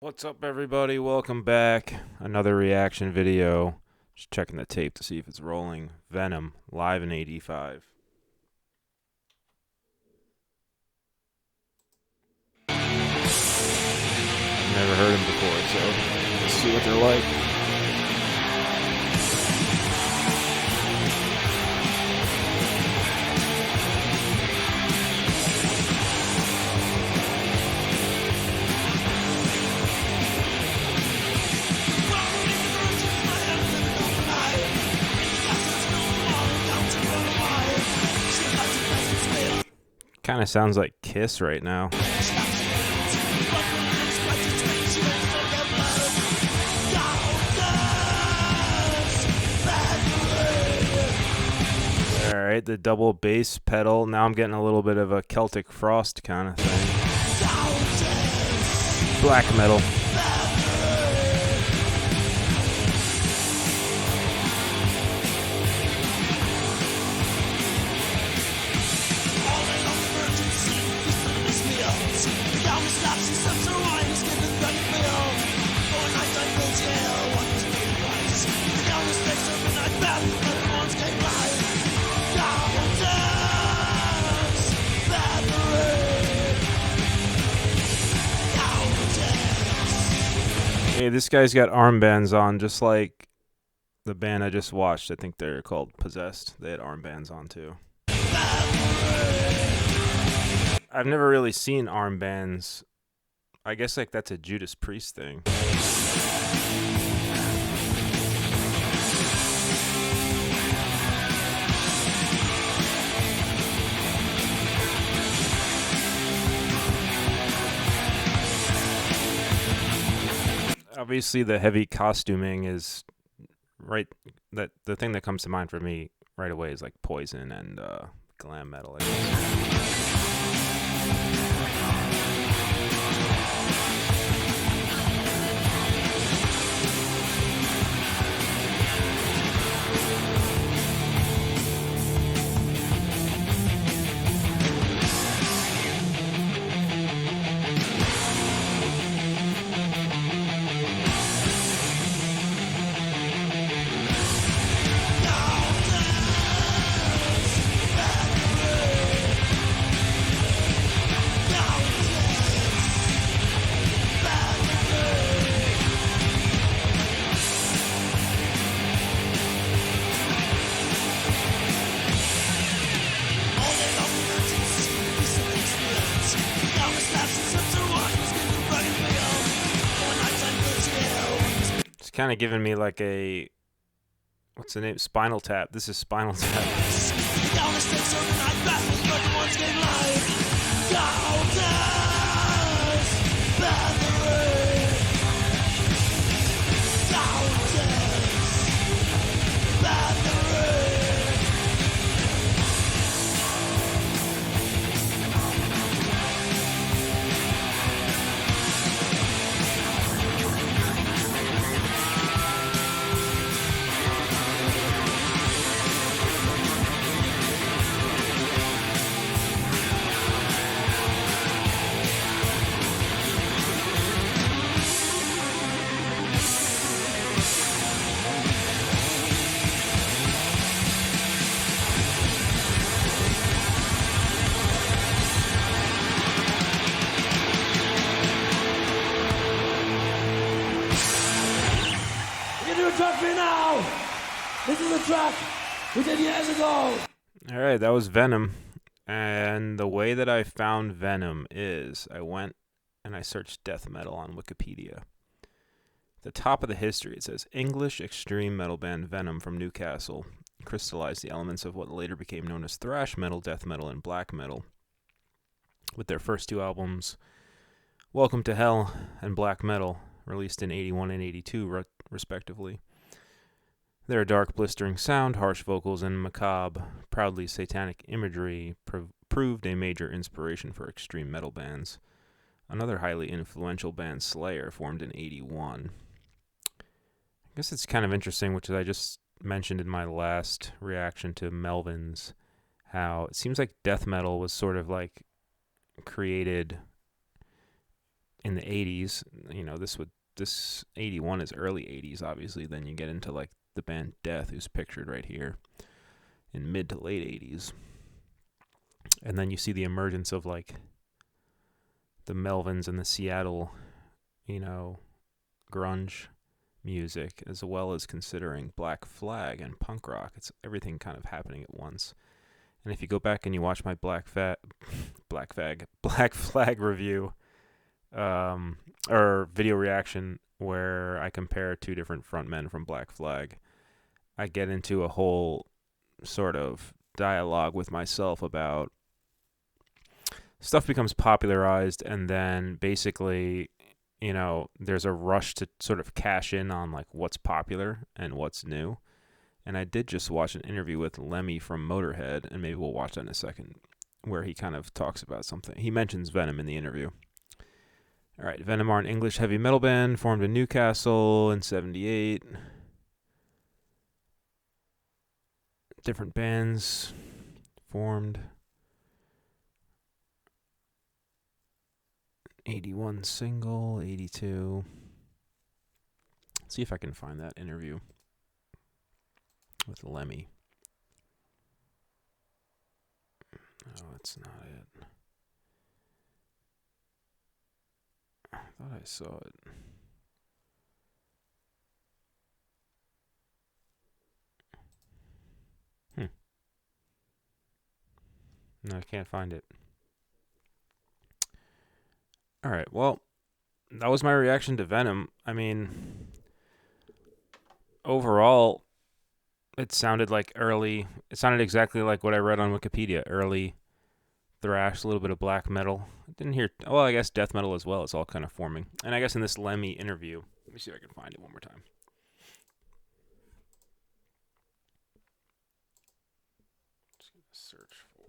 What's up, everybody? Welcome back. Another reaction video. Just checking the tape to see if it's rolling. Venom, live in 85. Never heard him before, so let's see what they're like. Kind of sounds like Kiss right now. Alright, the double bass pedal. Now I'm getting a little bit of a Celtic Frost kind of thing. Black metal. Hey, this guy's got armbands on, just like the band I just watched. I think they're called Possessed. They had armbands on too. I've never really seen armbands. I guess like that's a Judas Priest thing. Obviously, the heavy costuming is right. That the thing that comes to mind for me right away is like Poison and glam metal, I guess. Kind of giving me like a, what's the name? Spinal Tap. This is Spinal Tap. Track me now. This is a track we did years ago. All right, that was Venom. And the way that I found Venom is I went and I searched death metal on Wikipedia. The top of the history, it says English extreme metal band Venom from Newcastle crystallized the elements of what later became known as thrash metal, death metal, and black metal. With their first two albums, Welcome to Hell and Black Metal, released in 81 and 82 respectively. Their dark, blistering sound, harsh vocals, and macabre, proudly satanic imagery proved a major inspiration for extreme metal bands. Another highly influential band, Slayer, formed in 81. I guess it's kind of interesting, which I just mentioned in my last reaction to Melvin's, how it seems like death metal was sort of like created in the 80s. You know, this 81 is early 80s, obviously. Then you get into like the band Death, who's pictured right here in mid to late 80s. And then you see the emergence of like the Melvins and the Seattle, you know, grunge music, as well as considering Black Flag and punk rock. It's everything kind of happening at once. And if you go back and you watch my Black Flag review, or video reaction where I compare two different frontmen from Black Flag, I get into a whole sort of dialogue with myself about stuff becomes popularized, and then basically, you know, there's a rush to sort of cash in on like what's popular and what's new. And I did just watch an interview with Lemmy from Motorhead, and maybe we'll watch that in a second, where he kind of talks about something. He mentions Venom in the interview. All right, Venom are an English heavy metal band formed in Newcastle in 78. Different bands formed. 81 single, 82. Let's see if I can find that interview with Lemmy. No, that's not it. I thought I saw it. No, I can't find it. All right, well, that was my reaction to Venom. I mean, overall, it sounded exactly like what I read on Wikipedia. Early thrash, a little bit of black metal. I didn't hear, well, I guess death metal as well. It's all kind of forming. And I guess in this Lemmy interview, let me see if I can find it one more time. Just gonna search for.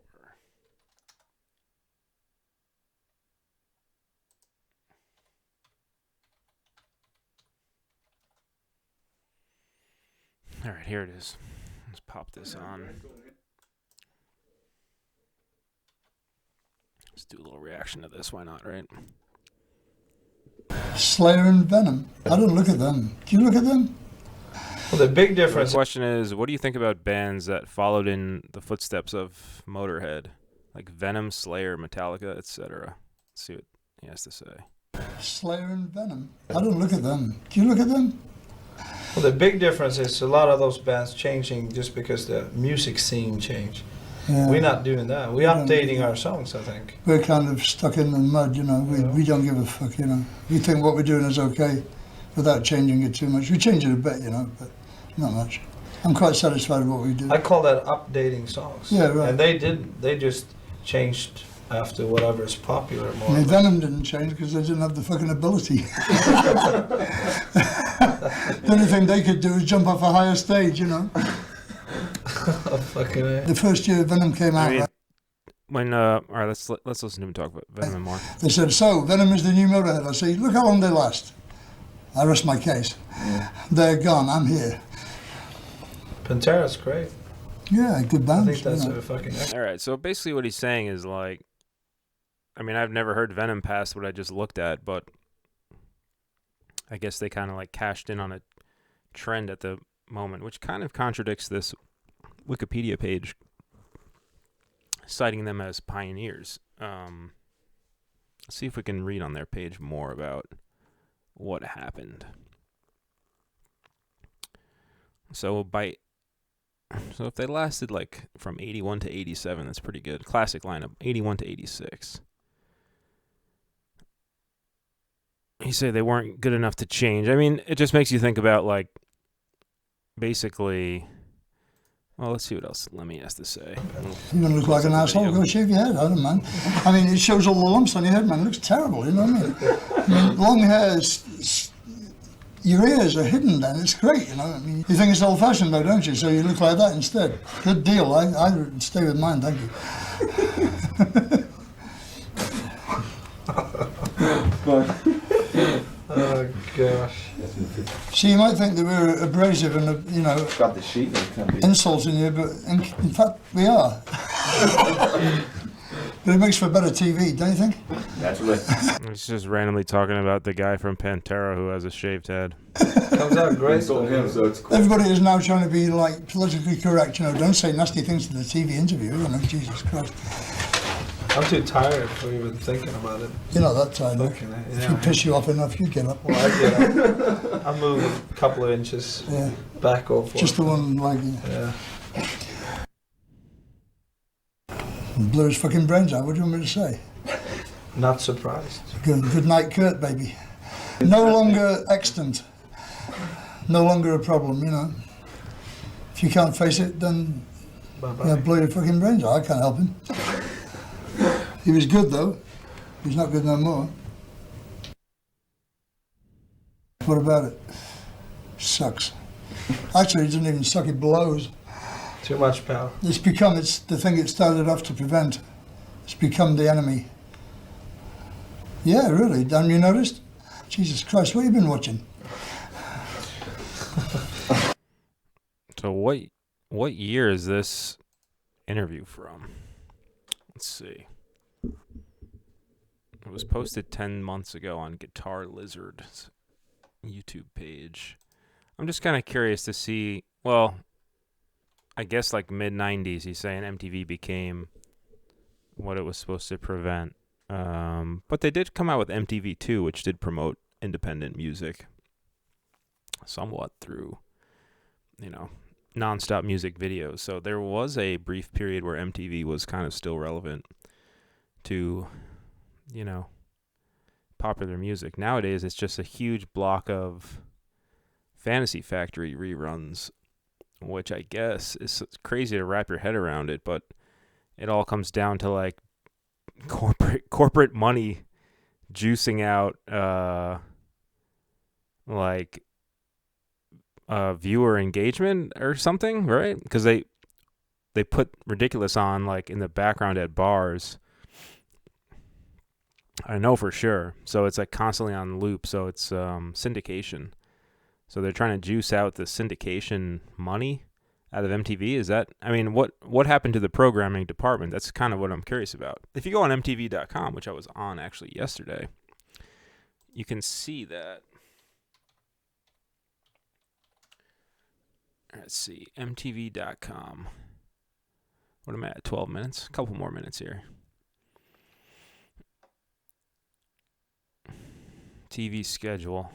All right, here it is. Let's pop this on. Let's do a little reaction to this. Why not, right? Slayer and Venom. I don't look at them. Do you look at them? Well, the big difference. The question is, what do you think about bands that followed in the footsteps of Motorhead, like Venom, Slayer, Metallica, etc.? Let's see what he has to say. Slayer and Venom. I don't look at them. Do you look at them? Well, the big difference is a lot of those bands changing just because the music scene changed. Yeah. We're not doing that. We're updating our songs, I think. We're kind of stuck in the mud, you know. We don't give a fuck, you know. We think what we're doing is okay without changing it too much. We change it a bit, you know, but not much. I'm quite satisfied with what we do. I call that updating songs. Yeah, right. And they didn't. They just changed after whatever is popular more. I mean, Venom didn't change because they didn't have the fucking ability. The only thing they could do is jump off a higher stage, you know. The first year Venom came out, right? When all right, let's listen to him talk about Venom more. They said, so Venom is the new Motorhead. I say, look how long they last. I rest my case. Yeah. They're gone. I'm here. Pantera's great. Yeah, good band. I think that's a fucking. All right, so basically what he's saying is like, I mean, I've never heard Venom past what I just looked at, but I guess they kind of like cashed in on a trend at the moment, which kind of contradicts this Wikipedia page citing them as pioneers. Let's see if we can read on their page more about what happened. So if they lasted like from 81 to 87, that's pretty good. Classic lineup, 81 to 86. You say they weren't good enough to change. I mean, it just makes you think about like basically. Well, let's see what else Lemmy has to say. You're going to look like an asshole. Go shave your head. I don't mind. I mean, it shows all the lumps on your head, man. It looks terrible, you know what I mean? Long hair, your ears are hidden then. It's great, you know. I mean, you think it's old-fashioned, though, don't you? So you look like that instead. Good deal. I'd stay with mine, thank you. Oh, gosh. See, you might think that we're abrasive and, you know, Got the sheet. insulting you, but in fact, we are. But it makes for better TV, don't you think? Naturally. He's just randomly talking about the guy from Pantera who has a shaved head. Comes out great. Insult him, so it's cool. Everybody is now trying to be like politically correct, you know, don't say nasty things to the TV interview, you know, Jesus Christ. I'm too tired for even thinking about it. You're not that tired, Nick. Looking at it, If you piss you off enough, you get up. Well, I get up. I move a couple of inches Yeah. back or forth. Just the one, like, Yeah. blew his fucking brains out. What do you want me to say? Not surprised. Good night, Kurt, baby. No longer extant. No longer a problem, you know. If you can't face it, then Bye-bye. yeah, blow your fucking brains out. I can't help him. He was good, though. He's not good no more. What about it? Sucks. Actually, it doesn't even suck, it blows. Too much power. It's the thing it started off to prevent. It's become the enemy. Yeah, really. Haven't you noticed? Jesus Christ, what have you been watching? So what year is this interview from? Let's see. It was posted 10 months ago on Guitar Lizard's YouTube page. I'm just kind of curious to see, well, I guess like mid-90s, he's saying MTV became what it was supposed to prevent. But they did come out with MTV2, which did promote independent music somewhat through, you know, non-stop music videos. So there was a brief period where MTV was kind of still relevant to, you know, popular music. Nowadays, it's just a huge block of Fantasy Factory reruns, which I guess is crazy to wrap your head around it, but it all comes down to like corporate money juicing out viewer engagement or something, right? Because they put Ridiculous on like in the background at bars. I know for sure. So it's like constantly on loop. So it's syndication. So they're trying to juice out the syndication money out of MTV. Is that, I mean, what happened to the programming department? That's kind of what I'm curious about. If you go on MTV.com, which I was on actually yesterday, you can see that. Let's see, MTV.com. What am I at? 12 minutes? A couple more minutes here. TV schedule.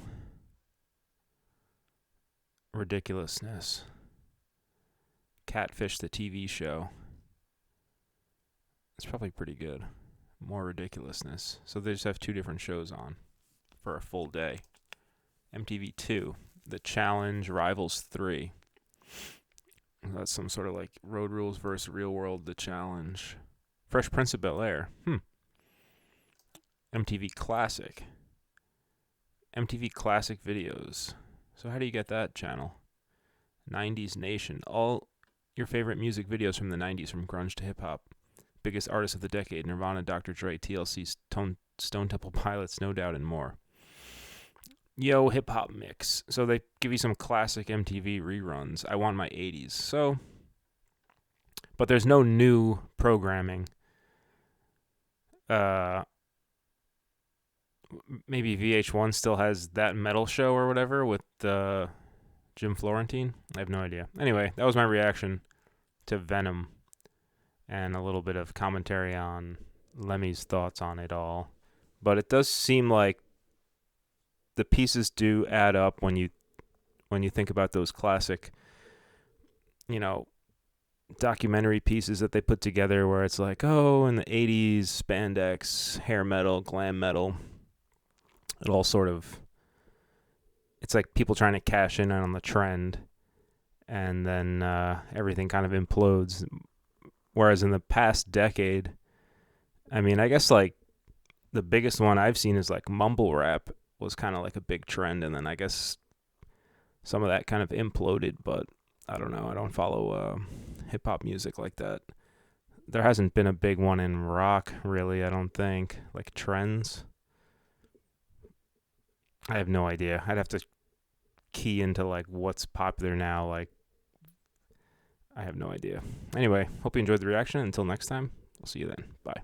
Ridiculousness. Catfish the TV show. It's probably pretty good. More ridiculousness. So they just have two different shows on for a full day. MTV2, The Challenge, Rivals 3. That's some sort of like Road Rules versus Real World, The Challenge. Fresh Prince of Bel-Air. MTV Classic. MTV Classic Videos. So how do you get that channel? 90s Nation. All your favorite music videos from the 90s, from grunge to hip-hop. Biggest artists of the decade, Nirvana, Dr. Dre, TLC, Stone Temple Pilots, No Doubt, and more. Yo, hip-hop mix. So they give you some classic MTV reruns. I want my 80s. So, but there's no new programming. Maybe VH1 still has That Metal Show or whatever with Jim Florentine. I have no idea. Anyway, that was my reaction to Venom and a little bit of commentary on Lemmy's thoughts on it all. But it does seem like the pieces do add up when you think about those classic, you know, documentary pieces that they put together where it's like, oh, in the 80s, spandex, hair metal, glam metal. It all sort of, it's like people trying to cash in on the trend, and then everything kind of implodes. Whereas in the past decade, I mean, I guess like the biggest one I've seen is like mumble rap was kind of like a big trend, and then I guess some of that kind of imploded, but I don't know. I don't follow hip-hop music like that. There hasn't been a big one in rock, really, I don't think. Like trends. I have no idea. I'd have to key into like what's popular now. Like, I have no idea. Anyway, hope you enjoyed the reaction. Until next time, I'll see you then. Bye.